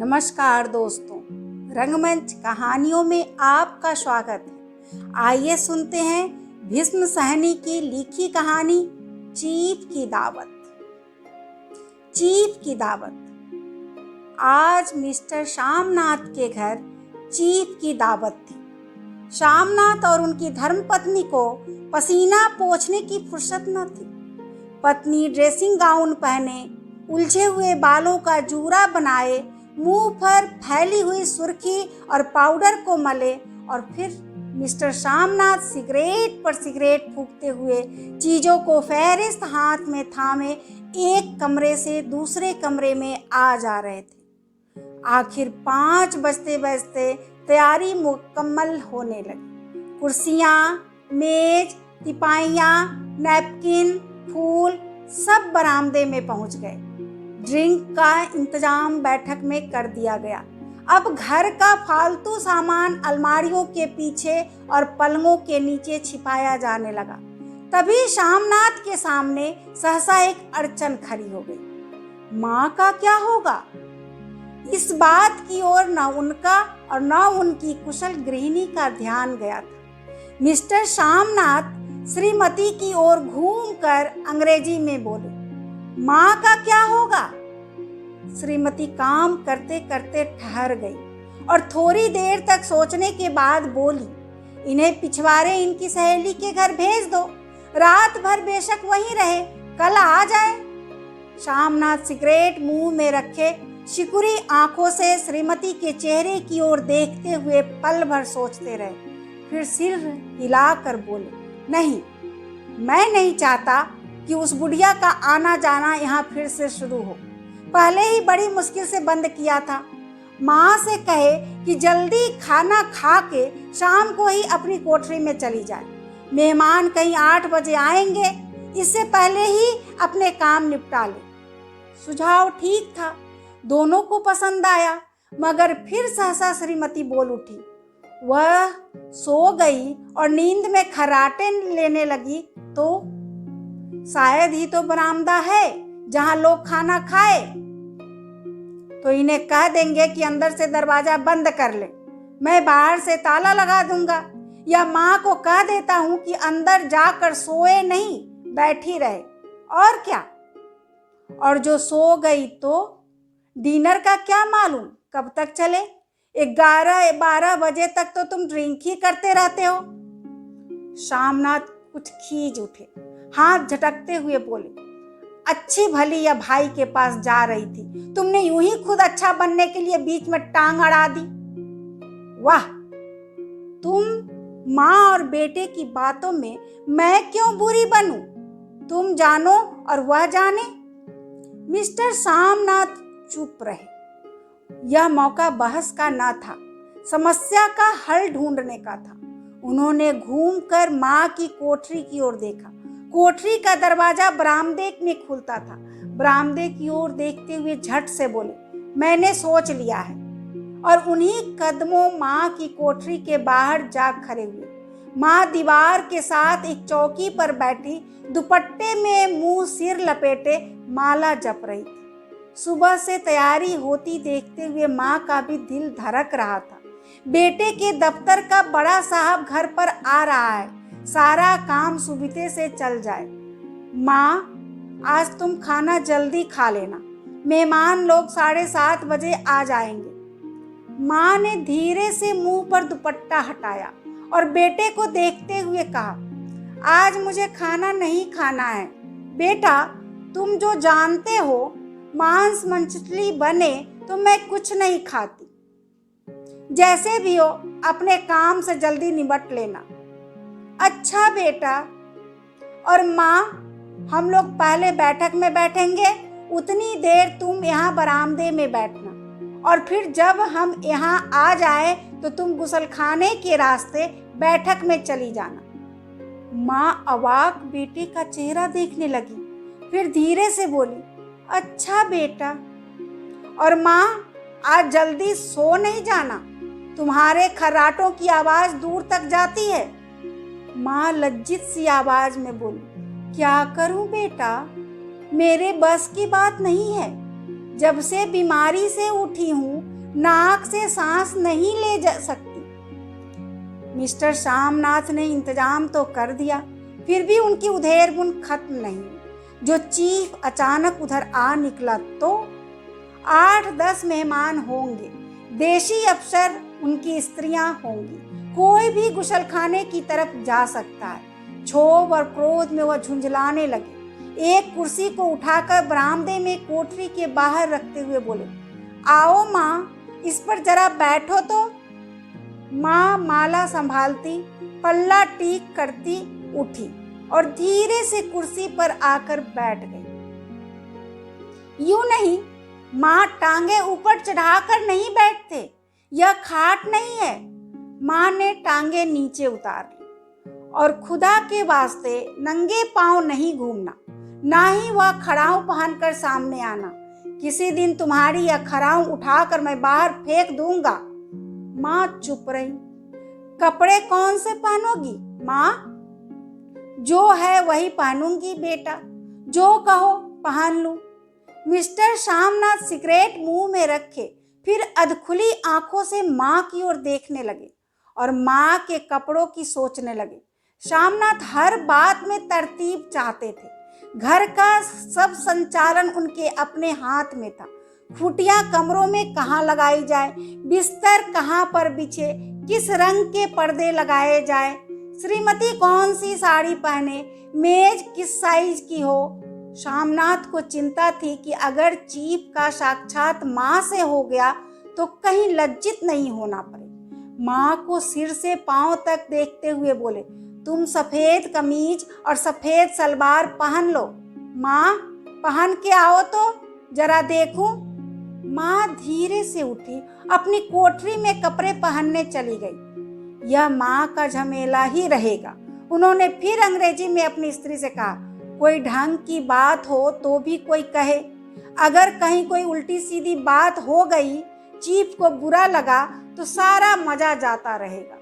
नमस्कार दोस्तों, रंगमंच कहानियों में आपका स्वागत है। आइए सुनते हैं भीष्म सहनी की लिखी कहानी चीफ की दावत। चीफ की दावत। आज मिस्टर श्यामनाथ के घर चीफ की दावत थी। श्यामनाथ और उनकी धर्मपत्नी को पसीना पोंछने की फुर्सत न थी। पत्नी ड्रेसिंग गाउन पहने, उलझे हुए बालों का जूरा बनाए, मुंह पर फैली हुई सुर्खी और पाउडर को मले और फिर मिस्टर श्यामनाथ सिगरेट पर सिगरेट फूंकते हुए चीज़ों को फेहरिस्त हाथ में थामे एक कमरे से दूसरे कमरे में आ जा रहे थे। आखिर 5 बजते बजते तैयारी मुकम्मल होने लगी। कुर्सियाँ, मेज, तिपाइयाँ, नैपकिन, फूल सब बरामदे में पहुंच गए। ड्रिंक का इंतजाम बैठक में कर दिया गया। अब घर का फालतू सामान अलमारियों के पीछे और पलंगों के नीचे छिपाया जाने लगा। तभी श्यामनाथ के सामने सहसा एक अड़चन खड़ी हो गई। माँ का क्या होगा? इस बात की ओर न उनका और न उनकी कुशल गृहिणी का ध्यान गया था। मिस्टर श्यामनाथ श्रीमती की ओर घूमकर अंग्रेजी में बोले, माँ का क्या होगा? श्रीमती काम करते करते ठहर गई और थोड़ी देर तक सोचने के बाद बोली, इन्हें पिछवाड़े इनकी सहेली के घर भेज दो। रात भर बेशक वहीं रहे, कल आ जाए। श्यामनाथ सिगरेट मुंह में रखे शिकुरी आंखों से श्रीमती के चेहरे की ओर देखते हुए पल भर सोचते रहे। फिर सिर हिलाकर बोले, नहीं, मैं नहीं चाहता कि उस बुढ़िया का आना जाना यहाँ फिर से शुरू हो। पहले ही बड़ी मुश्किल से बंद किया था। माँ से कहे कि जल्दी खाना खा के शाम को ही अपनी कोठरी में चली जाए। मेहमान कहीं 8 बजे आएंगे, इससे पहले ही अपने काम निपटा ले। सुझाव ठीक था, दोनों को पसंद आया, मगर फिर सहसा श्रीमती बोल उठी। वह सो गई और नींद में खर्राटे लेने लगी तो शायद ही तो बरामदा है जहां लोग खाना खाए, तो इन्हें कह देंगे कि अंदर से दरवाजा बंद कर ले, मैं बाहर से ताला लगा दूंगा। या माँ को कह देता हूँ कि अंदर जाकर सोए नहीं, बैठी रहे, और क्या। और जो सो गई तो डिनर का क्या मालूम कब तक चले। 11-12 बजे तक तो तुम ड्रिंक ही करते रहते हो। श्यामनाथ कुछ खींच उठे, हाथ झटकते हुए बोले, अच्छी भली या भाई के पास जा रही थी, तुमने यूं ही खुद अच्छा बनने के लिए बीच में टांग अड़ा दी। वाह, तुम माँ और बेटे की बातों में मैं क्यों बुरी बनूं? तुम जानो और वह जाने। मिस्टर श्यामनाथ चुप रहे। यह मौका बहस का न था, समस्या का हल ढूंढने का था। उन्होंने घूमकर माँ की कोठरी की ओर देखा। कोठरी का दरवाजा बरामदे में खुलता था। बरामदे की ओर देखते हुए झट से बोले, मैंने सोच लिया है। और उन्हीं कदमों माँ की कोठरी के बाहर जा खड़े हुए। माँ दीवार के साथ एक चौकी पर बैठी, दुपट्टे में मुंह सिर लपेटे माला जप रही थी। सुबह से तैयारी होती देखते हुए माँ का भी दिल धड़क रहा था। बेटे के दफ्तर का बड़ा साहब घर पर आ रहा है, सारा काम सुविधे से चल जाए। माँ, आज तुम खाना जल्दी खा लेना, मेहमान लोग 7:30 बजे आ जाएंगे। माँ ने धीरे से मुंह पर दुपट्टा हटाया और बेटे को देखते हुए कहा, आज मुझे खाना नहीं खाना है। बेटा, तुम जो जानते हो, मांस मछली बने तो मैं कुछ नहीं खाती। जैसे भी हो, अपने काम से जल्दी निपट लेना। अच्छा बेटा। और माँ, हम लोग पहले बैठक में बैठेंगे, उतनी देर तुम यहाँ बरामदे में बैठना, और फिर जब हम यहाँ आ जाए तो तुम गुसलखाने के रास्ते बैठक में चली जाना। माँ अवाक बेटे का चेहरा देखने लगी, फिर धीरे से बोली, अच्छा बेटा। और माँ, आज जल्दी सो नहीं जाना, तुम्हारे खर्राटों की आवाज दूर तक जाती है। माँ लज्जित सी आवाज में बोली, क्या करूं बेटा, मेरे बस की बात नहीं है। जब से बीमारी से उठी हूँ नाक से सांस नहीं ले जा सकती। मिस्टर श्यामनाथ ने इंतजाम तो कर दिया, फिर भी उनकी उधेड़-बुन खत्म नहीं। जो चीफ अचानक उधर आ निकला तो 8-10 मेहमान होंगे, देशी अफसर, उनकी स्त्रियां होंगी। कोई भी गुसलखाने की तरफ जा सकता है। क्षोभ और क्रोध में वह झुंझलाने लगे। एक कुर्सी को उठाकर बरामदे में कोठरी के बाहर रखते हुए बोले, आओ माँ, इस पर जरा बैठो तो। माँ माला संभालती, पल्ला ठीक करती उठी और धीरे से कुर्सी पर आकर बैठ गई। यूं नहीं, माँ टांगे ऊपर चढ़ाकर नहीं बैठते, यह खाट नहीं है। माँ ने टांगे नीचे उतार ली। और खुदा के वास्ते नंगे पांव नहीं घूमना, ना ही वह खड़ाऊं पहनकर सामने आना। किसी दिन तुम्हारी यह खड़ाऊं उठाकर मैं बाहर फेंक दूंगा। माँ चुप रही। कपड़े कौन से पहनोगी माँ? जो है वही पहनूंगी बेटा, जो कहो पहन लूं। मिस्टर श्यामनाथ सिगरेट मुंह में रखे फिर अधखुली आंखों से माँ की ओर देखने लगे और माँ के कपड़ों की सोचने लगे। श्यामनाथ हर बात में तरतीब चाहते थे। घर का सब संचालन उनके अपने हाथ में था। खूटियां कमरों में कहाँ लगाई जाए, बिस्तर कहाँ पर बिछे, किस रंग के पर्दे लगाए जाए, श्रीमती कौन सी साड़ी पहने, मेज किस साइज की हो। श्यामनाथ को चिंता थी कि अगर चीफ का साक्षात माँ से हो गया तो कहीं लज्जित नहीं होना पड़े। माँ को सिर से पांव तक देखते हुए बोले, तुम सफेद कमीज और सफेद सलवार पहन लो। माँ पहन के आओ तो जरा देखूं। माँ धीरे से उठी, अपनी कोठरी में कपड़े पहनने चली गई। यह माँ का झमेला ही रहेगा। उन्होंने फिर अंग्रेजी में अपनी स्त्री से कहा, कोई ढंग की बात हो तो भी कोई कहे। अगर कहीं कोई उल्टी सीधी बात हो गई, चीफ को बुरा लगा तो सारा मजा जाता रहेगा।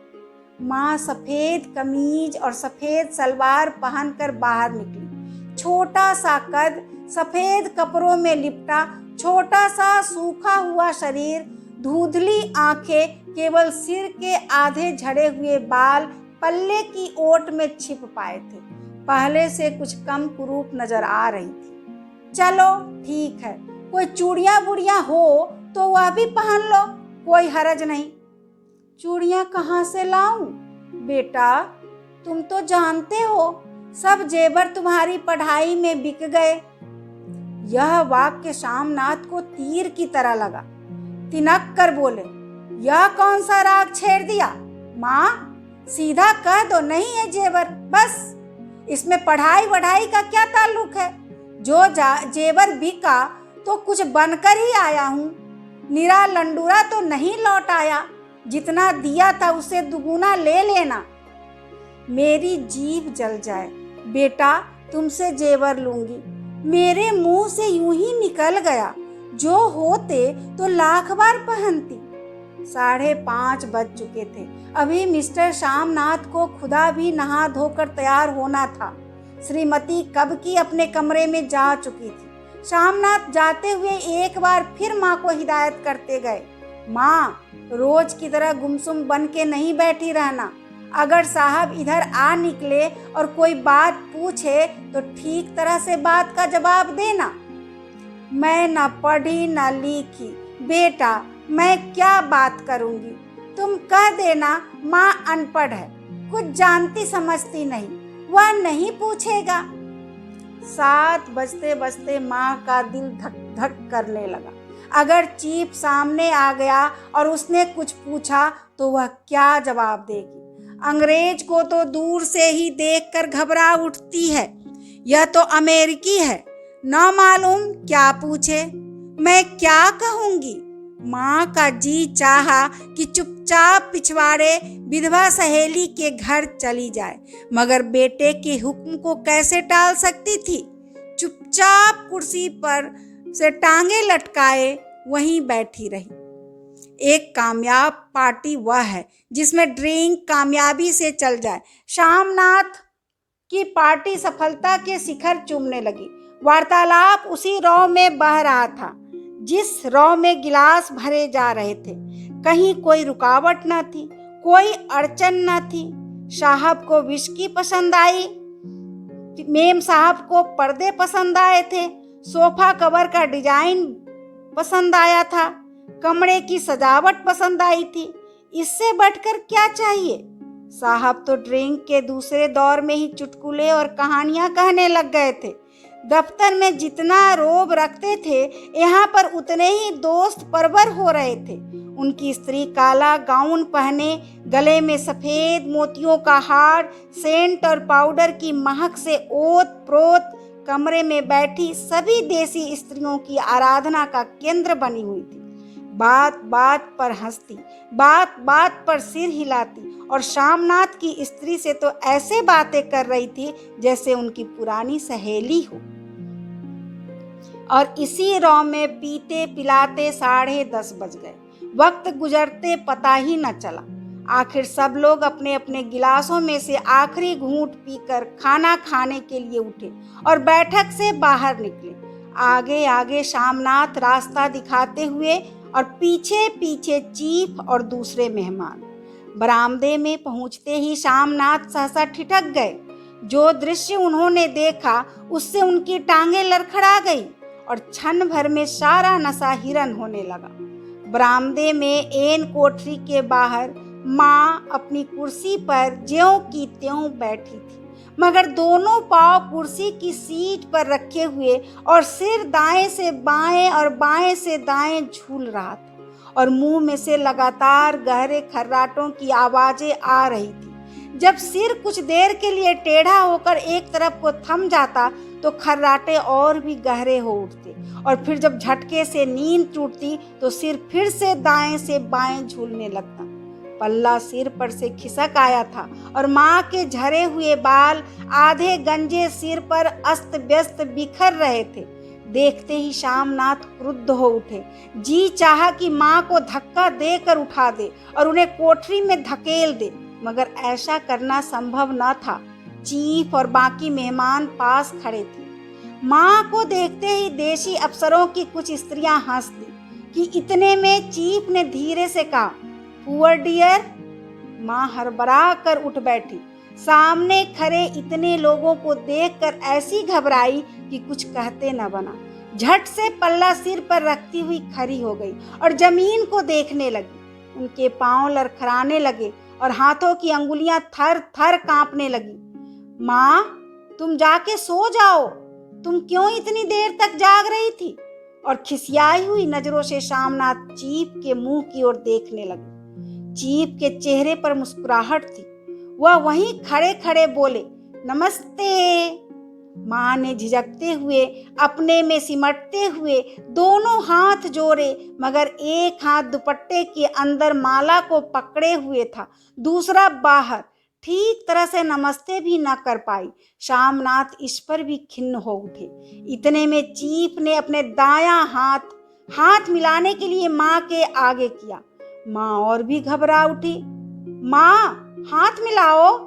माँ सफेद कमीज और सफेद सलवार पहनकर बाहर निकली। छोटा सा कद, सफेद कपड़ों में लिपटा छोटा सा सूखा हुआ शरीर, धुंधली आंखें, केवल सिर के आधे झड़े हुए बाल पल्ले की ओट में छिप पाए थे। पहले से कुछ कम कुरूप नजर आ रही थी। चलो ठीक है, कोई चूड़ियां बुड़ियां हो तो वह भी पहन लो, कोई हरज नहीं। चूड़ियां कहाँ से लाऊं? बेटा तुम तो जानते हो, सब जेवर तुम्हारी पढ़ाई में बिक गए। यह वाक्य श्यामनाथ को तीर की तरह लगा। तिनक कर बोले, यह कौन सा राग छेड़ दिया? माँ सीधा कह दो नहीं है जेवर, बस। इसमें पढ़ाई वढ़ाई का क्या ताल्लुक है? जो जेवर बिका तो कुछ बनकर ही आया हूँ। निरा लंडूरा तो नहीं लौट आया। जितना दिया था उससे दुगुना ले लेना। मेरी जीभ जल जाए बेटा, तुमसे जेवर लूंगी। मेरे मुंह से यूं ही निकल गया, जो होते तो लाख बार पहनती। 5:30 बज चुके थे। अभी मिस्टर श्यामनाथ को खुदा भी नहा धोकर तैयार होना था। श्रीमती कब की अपने कमरे में जा चुकी थी। श्यामनाथ जाते हुए एक बार फिर माँ को हिदायत करते गए, माँ रोज की तरह गुमसुम बन के नहीं बैठी रहना। अगर साहब इधर आ निकले और कोई बात पूछे तो ठीक तरह से बात का जवाब देना। मैं न पढ़ी न लिखी बेटा, मैं क्या बात करूंगी? तुम कह देना माँ अनपढ़ है, कुछ जानती समझती नहीं, वह नहीं पूछेगा। 7 बजते बजते माँ का दिल धक धक करने लगा। अगर चीफ सामने आ गया और उसने कुछ पूछा तो वह क्या जवाब देगी? अंग्रेज को तो दूर से ही देखकर घबरा उठती है। यह तो अमेरिकी है, न मालूम क्या पूछे। मैं क्या कहूँगी? माँ का जी चाहा कि चुपचाप पिछवाड़े विधवा सहेली के घर चली जाए, मगर बेटे के हुक्म को कैसे टाल सकती थी। चुपचाप कुर्सी पर से टांगे लटकाए वहीं बैठी रही। एक कामयाब पार्टी वह है जिसमें ड्रिंक कामयाबी से चल जाए। श्यामनाथ की पार्टी सफलता के शिखर चूमने लगी। वार्तालाप उसी रौ में बह रहा था। जिस रॉ में गिलास भरे जा रहे थे। कहीं कोई रुकावट न थी, कोई अड़चन न थी। साहब को विस्की पसंद आई, मेम साहब को पर्दे पसंद आए थे, सोफा कवर का डिजाइन पसंद आया था, कमरे की सजावट पसंद आई थी। इससे बढ़कर क्या चाहिए? साहब तो ड्रिंक के दूसरे दौर में ही चुटकुले और कहानियां कहने लग गए थे। दफ्तर में जितना रोब रखते थे, यहाँ पर उतने ही दोस्त परवर हो रहे थे। उनकी स्त्री काला गाउन पहने, गले में सफेद मोतियों का हार, सेंट और पाउडर की महक से ओत प्रोत कमरे में बैठी सभी देसी स्त्रियों की आराधना का केंद्र बनी हुई थी। बात बात पर हंसती, बात बात पर सिर हिलाती और शामनाथ की स्त्री से तो ऐसे बातें कर रही थी जैसे उनकी पुरानी सहेली हो। और इसी रौ में पीते पिलाते 10:30 बज गए। वक्त गुजरते पता ही न चला। आखिर सब लोग अपने अपने गिलासों में से आखिरी घूंट पीकर खाना खाने के लिए उठे और बैठक से बाहर निकले। आगे आगे शामनाथ रास्ता दिखाते हुए और पीछे पीछे चीफ और दूसरे मेहमान। बरामदे में पहुंचते ही शामनाथ सहसा ठिठक गए। जो दृश्य उन्होंने देखा उससे उनकी टांगें लड़खड़ा गई और क्षण भर में सारा नशा हिरन होने लगा। बरामदे में एन कोठरी के बाहर माँ अपनी कुर्सी पर ज्यों की त्यों बैठी थी, मगर दोनों पांव कुर्सी की सीट पर रखे हुए और सिर दाएं से बाएं और बाएं से दाएं झूल रहा था और मुंह में से लगातार गहरे खर्राटों की आवाजें आ रही थी। जब सिर कुछ देर के लिए टेढ़ा होकर एक तरफ को थम जाता तो खर्राटे और भी गहरे हो उठते और फिर जब झटके से नींद टूटती तो सिर फिर से दाएं से बाएं झूलने लगता। पल्ला सिर पर से खिसक आया था और माँ के झरे हुए बाल आधे गंजे सिर पर अस्त व्यस्त बिखर रहे थे। देखते ही शामनाथ क्रुद्ध हो उठे। जी चाहा कि माँ को धक्का देकर उठा दे और उन्हें कोठरी में धकेल दे, मगर ऐसा करना संभव न था। चीफ और बाकी मेहमान पास खड़े थे। माँ को देखते ही देशी अफसरों की कुछ स्त्रियां हंस दी कि इतने में चीफ ने धीरे से कहा, पुअर डियर। माँ हड़बड़ा कर उठ बैठी। सामने खड़े इतने लोगों को देखकर ऐसी घबराई कि कुछ कहते न बना। झट से पल्ला सिर पर रखती हुई खड़ी हो गई और जमीन को देखने लगी। उनके पांव लड़खड़ाने लगे और हाथों की अंगुलियां थर थर कांपने लगी। माँ, तुम जाके सो जाओ, तुम क्यों इतनी देर तक जाग रही थी? और खिसियाई हुई नजरों से शामनाथ चीफ के मुंह की ओर देखने लगे। चीफ के चेहरे पर मुस्कुराहट थी। वह वहीं खड़े खड़े बोले, नमस्ते। माँ ने झिझकते हुए, अपने में सिमटते हुए दोनों हाथ जोड़े, मगर एक हाथ दुपट्टे के अंदर माला को पकड़े हुए था, दूसरा बाहर। ठीक तरह से नमस्ते भी न कर पाई। शामनाथ इस पर भी खिन्न हो उठे। इतने में चीफ ने अपने दायां हाथ मिलाने के लिए माँ के आगे किया। माँ और भी घबरा उठी। माँ, हाथ मिलाओ।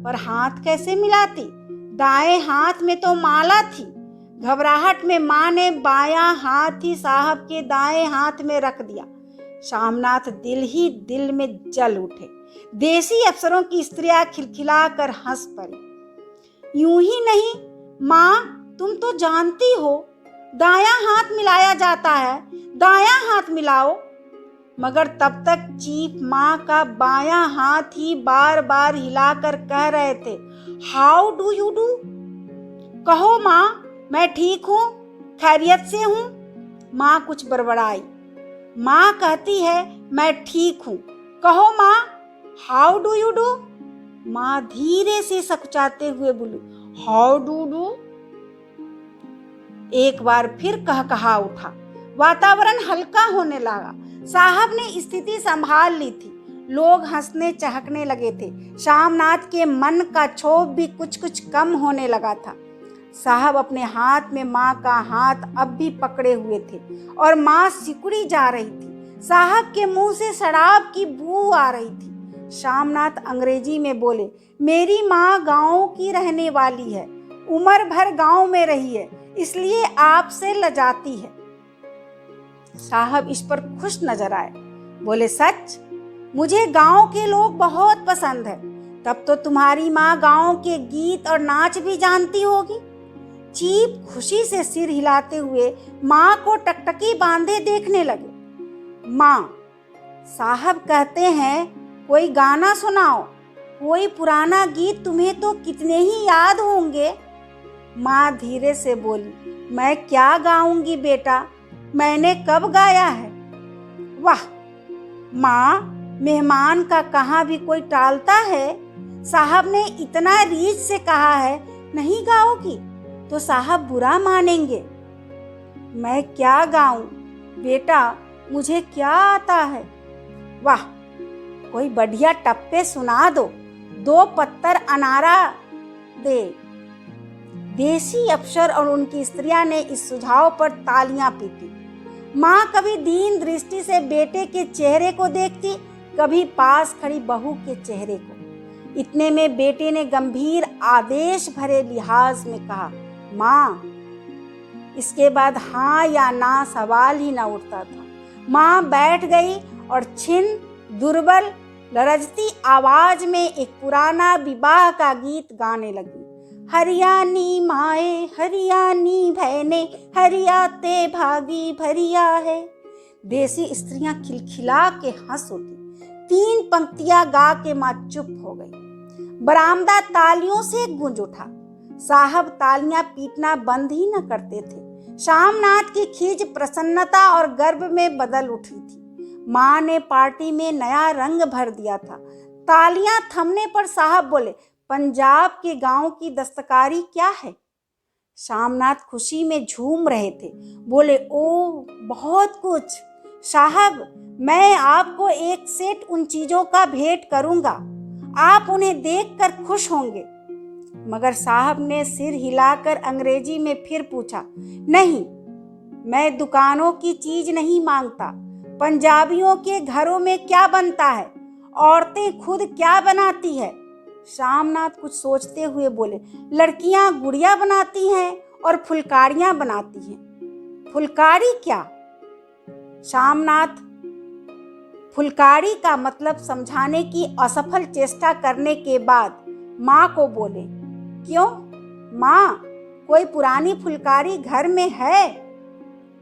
पर हाथ कैसे मिलाती? दाएं हाथ में तो माला थी। घबराहट में माँ ने बायां हाथ ही साहब के दाएं हाथ में रख दिया। शामनाथ दिल ही दिल में जल उठे। देसी अफसरों की स्त्रियां खिलखिला कर हंस पड़ी। यूं ही नहीं माँ, तुम तो जानती हो दायां हाथ मिलाया जाता है, दायां हाथ मिलाओ। मगर तब तक चीफ माँ का बायां हाथ ही बार बार हिलाकर कह रहे थे, हाउ डू यू डू? कहो माँ, मैं ठीक हूँ, खैरियत से हूँ। माँ कुछ बड़बड़ाई। माँ कहती है, मैं ठीक हूँ, कहो माँ, हाउ डू यू डू? माँ धीरे से सकुचाते हुए बोली, हाउ डू डू? एक बार फिर कहा उठा। वातावरण हल्का होने लगा। साहब ने स्थिति संभाल ली थी। लोग हंसने चहकने लगे थे। शामनाथ के मन का क्षोभ भी कुछ कुछ कम होने लगा था। साहब अपने हाथ में माँ का हाथ अब भी पकड़े हुए थे और माँ सिकुड़ी जा रही थी। साहब के मुंह से शराब की बू आ रही थी। शामनाथ अंग्रेजी में बोले, मेरी माँ गाँव की रहने वाली है, उम्र भर गाँव में रही है, इसलिए आपसे लजाती है। साहब इस पर खुश नजर आए। बोले, सच? मुझे गांव के लोग बहुत पसंद है। तब तो तुम्हारी माँ गांव के गीत और नाच भी जानती होगी। चीप खुशी से सिर हिलाते हुए माँ को टकटकी बांधे देखने लगे। माँ, साहब कहते हैं कोई गाना सुनाओ, कोई पुराना गीत तुम्हें तो कितने ही याद होंगे। माँ धीरे से बोली, मैं क्या गाऊंगी बेटा, मैंने कब गाया है। वाह माँ, मेहमान का कहाँ भी कोई टालता है। साहब ने इतना रीझ से कहा है, नहीं गाओगी तो साहब बुरा मानेंगे। मैं क्या गाऊं बेटा, मुझे क्या आता है। वाह, कोई बढ़िया टप्पे सुना दो, 2 पत्तर अनारा दे। देसी अफसर और उनकी स्त्रियां ने इस सुझाव पर तालियां पीटी। माँ कभी दीन दृष्टि से बेटे के चेहरे को देखती, कभी पास खड़ी बहू के चेहरे को। इतने में बेटे ने गंभीर आदेश भरे लिहाज में कहा, माँ। इसके बाद हाँ या ना सवाल ही ना उठता था। माँ बैठ गई और छिन दुर्बल लरजती आवाज में एक पुराना विवाह का गीत गाने लगी। हरियाणी माए हरियाणी बहने, हरियाते भागी भरिया है। देसी स्त्रियां खिलखिला के हंस उठी। 3 पंक्तियां गा के माँ चुप हो गई। बरामदा तालियों से गूंज उठा। साहब तालियां पीटना बंद ही न करते थे। शामनाथ की खींच प्रसन्नता और गर्व में बदल उठी थी। माँ ने पार्टी में नया रंग भर दिया था। तालियां थमने पर साहब बोले, पंजाब के गांव की दस्तकारी क्या है। शामनाथ खुशी में झूम रहे थे। बोले, ओ बहुत कुछ साहब, मैं आपको एक सेट उन चीजों का भेंट करूंगा, आप उन्हें देखकर खुश होंगे। मगर साहब ने सिर हिलाकर अंग्रेजी में फिर पूछा, नहीं, मैं दुकानों की चीज नहीं मांगता। पंजाबियों के घरों में क्या बनता है, औरतें खुद क्या बनाती है। शामनाथ कुछ सोचते हुए बोले, लड़कियां गुड़िया बनाती हैं और फुलकारियां बनाती हैं। फुलकारी क्या? शामनाथ फुलकारी का मतलब समझाने की असफल चेष्टा करने के बाद माँ को बोले, क्यों माँ, कोई पुरानी फुलकारी घर में है?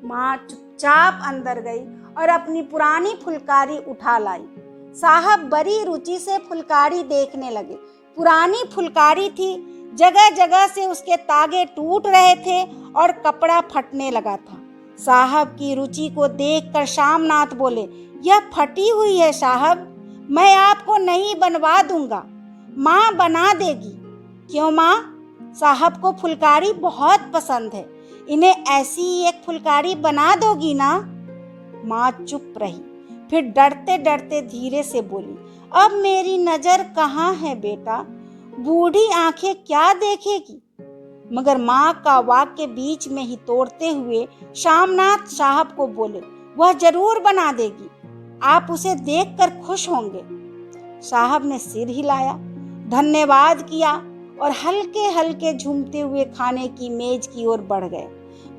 माँ चुपचाप अंदर गई और अपनी पुरानी फुलकारी उठा लाई। साहब बड़ी रुचि से फुलकारी देखने लगे। पुरानी फुलकारी थी, जगह जगह से उसके तागे टूट रहे थे और कपड़ा फटने लगा था। साहब की रुचि को देखकर शामनाथ बोले, यह फटी हुई है साहब, मैं आपको नहीं बनवा दूंगा, माँ बना देगी। क्यों माँ? साहब को फुलकारी बहुत पसंद है, इन्हें ऐसी ही एक फुलकारी बना दोगी ना? माँ चुप रही, फिर डरते डरते धीरे से बोली, अब मेरी नजर कहाँ है बेटा, बूढ़ी आंखें क्या देखेगी। मगर माँ का वाक्य बीच में ही तोड़ते हुए शामनाथ साहब को बोले, वह जरूर बना देगी, आप उसे देखकर खुश होंगे। साहब ने सिर हिलाया, धन्यवाद किया और हल्के हल्के झूमते हुए खाने की मेज की ओर बढ़ गए।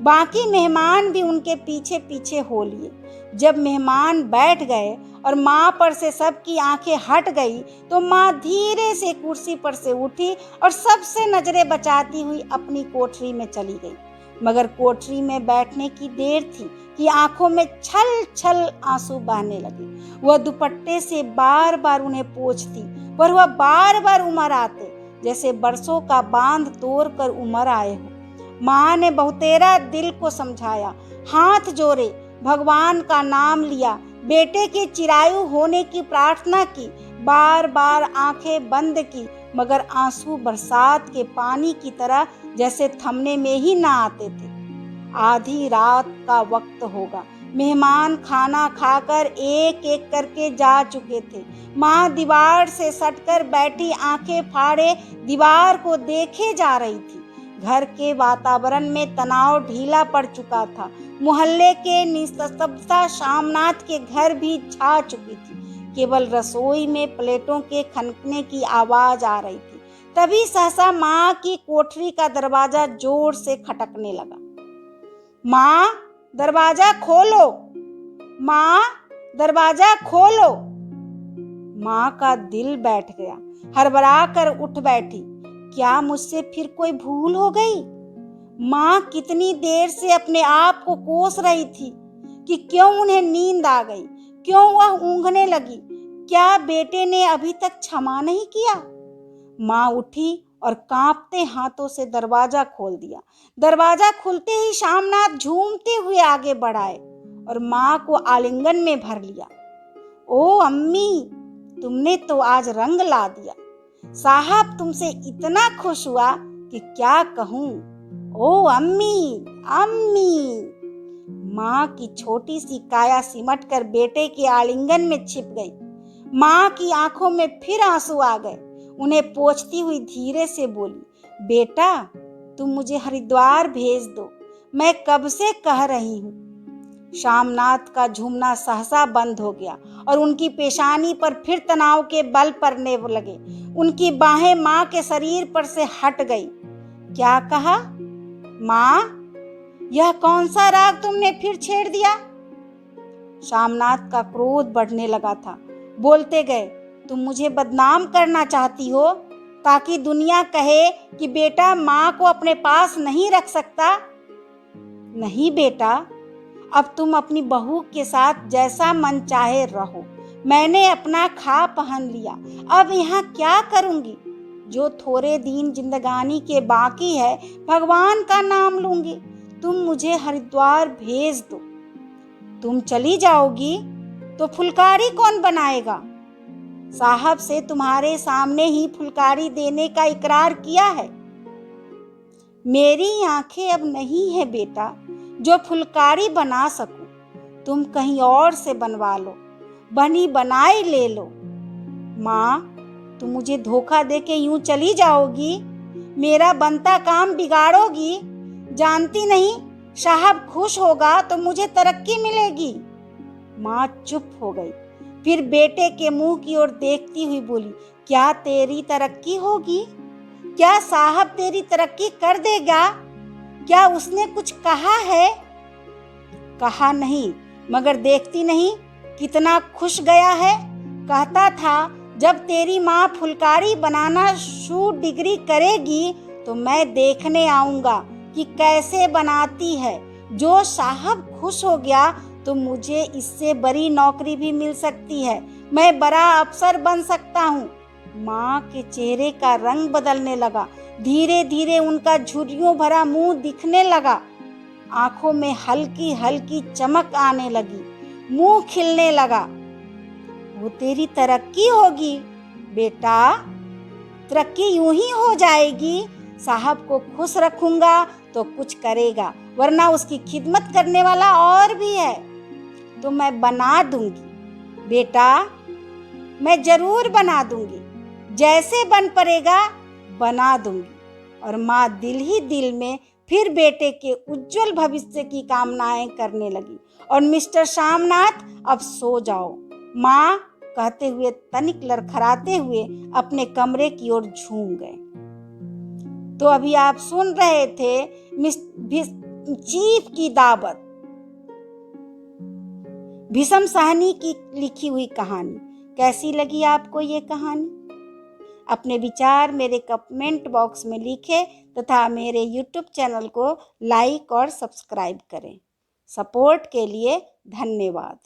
बाकी मेहमान भी उनके पीछे पीछे हो लिए। जब मेहमान बैठ गए और माँ पर से सबकी आंखें हट गई तो माँ धीरे से कुर्सी पर से उठी और सबसे नजरें बचाती हुई अपनी कोठरी में चली गई। मगर कोठरी में बैठने की देर थी कि आंखों में छल छल आंसू बहने लगे। वह दुपट्टे से बार बार उन्हें पोंछती, पर वह बार बार उमर आते, जैसे बरसों का बांध तोड़ कर उमर आए हो। माँ ने बहुतेरा दिल को समझाया, हाथ जोड़े, भगवान का नाम लिया, बेटे के चिरायु होने की प्रार्थना की, बार बार आंखें बंद की, मगर आंसू बरसात के पानी की तरह जैसे थमने में ही ना आते थे। आधी रात का वक्त होगा। मेहमान खाना खाकर एक एक करके जा चुके थे। माँ दीवार से सटकर बैठी आंखें फाड़े दीवार को देखे जा रही थी। घर के वातावरण में तनाव ढीला पड़ चुका था। मोहल्ले के निस्तब्धता शामनाथ के घर भी छा चुकी थी। केवल रसोई में प्लेटों के खनकने की आवाज आ रही थी। तभी सहसा माँ की कोठरी का दरवाजा जोर से खटकने लगा। माँ, दरवाजा खोलो, माँ, दरवाजा खोलो। माँ का दिल बैठ गया, हड़बड़ा कर उठ बैठी। क्या मुझसे फिर कोई भूल हो गई? माँ कितनी देर से अपने आप को कोस रही थी कि क्यों उन्हें नींद आ गई, क्यों वह ऊँघने लगी। क्या बेटे ने अभी तक क्षमा नहीं किया? माँ उठी और कांपते हाथों से दरवाजा खोल दिया। दरवाजा खुलते ही शामनाथ झूमते हुए आगे बढ़ाए और माँ को आलिंगन में भर लिया। ओ अम्मी, तुमने तो आज रंग ला दिया। साहब तुमसे इतना खुश हुआ कि क्या कहूँ। ओ अम्मी, अम्मी। माँ की छोटी सी काया सिमट कर बेटे के आलिंगन में छिप गई। माँ की आंखों में फिर आंसू आ गए। उन्हें पोंछती हुई धीरे से बोली, बेटा, तुम मुझे हरिद्वार भेज दो, मैं कब से कह रही हूँ। शामनाथ का झूमना सहसा बंद हो गया और उनकी पेशानी पर फिर तनाव के बल पड़ने लगे। उनकी बाहें माँ के शरीर पर से हट गई। क्या कहा? माँ, यह कौन सा राग तुमने फिर छेड़ दिया? शामनाथ का क्रोध बढ़ने लगा था। बोलते गए, तुम मुझे बदनाम करना चाहती हो ताकि दुनिया कहे कि बेटा माँ को अपने पास नहीं रख सकता। नहीं बेटा, अब तुम अपनी बहू के साथ जैसा मन चाहे रहो। मैंने अपना खा पहन लिया, अब यहाँ क्या करूँगी? जो थोड़े दिन जिंदगानी के बाकी है, भगवान का नाम लूंगी। तुम मुझे हरिद्वार भेज दो। तुम चली जाओगी तो फुलकारी कौन बनाएगा? साहब से तुम्हारे सामने ही फुलकारी देने का इकरार किया है। मेरी आंखें अब नहीं है बेटा जो फुलकारी बना सकूं। तुम कहीं और से बनवा लो, बनी बनाई ले लो। माँ, तुम मुझे धोखा देके यूं चली जाओगी, मेरा बनता काम बिगाड़ोगी। जानती नहीं, साहब खुश होगा तो मुझे तरक्की मिलेगी। माँ चुप हो गई, फिर बेटे के मुंह की ओर देखती हुई बोली, क्या तेरी तरक्की होगी? क्या साहब तेरी तरक्की कर देगा? क्या उसने कुछ कहा है? कहा नहीं, मगर देखती नहीं कितना खुश गया है। कहता था जब तेरी माँ फुलकारी बनाना शूट डिग्री करेगी तो मैं देखने आऊंगा कि कैसे बनाती है। जो साहब खुश हो गया तो मुझे इससे बड़ी नौकरी भी मिल सकती है, मैं बड़ा अफसर बन सकता हूँ। माँ के चेहरे का रंग बदलने लगा। धीरे धीरे उनका झुर्रियों भरा मुंह दिखने लगा। आंखों में हल्की हल्की चमक आने लगी, मुंह खिलने लगा। वो तेरी तरक्की होगी बेटा, तरक्की यूं ही हो जाएगी। साहब को खुश रखूंगा तो कुछ करेगा, वरना उसकी खिदमत करने वाला और भी है, तो मैं बना दूंगी बेटा, मैं जरूर बना दूंगी। जैसे बन पड़ेगा बना दूंगी। और माँ दिल ही दिल में फिर बेटे के उज्जवल भविष्य की कामनाएं करने लगी। और मिस्टर शामनाथ, अब सो जाओ, माँ कहते हुए तनिक लड़खड़ाते हुए अपने कमरे की ओर झूम गए। तो अभी आप सुन रहे थे चीफ की दावत, भीष्म साहनी की लिखी हुई कहानी। कैसी लगी आपको ये कहानी? अपने विचार मेरे कमेंट बॉक्स में लिखें तथा मेरे यूट्यूब चैनल को लाइक और सब्सक्राइब करें। सपोर्ट के लिए धन्यवाद।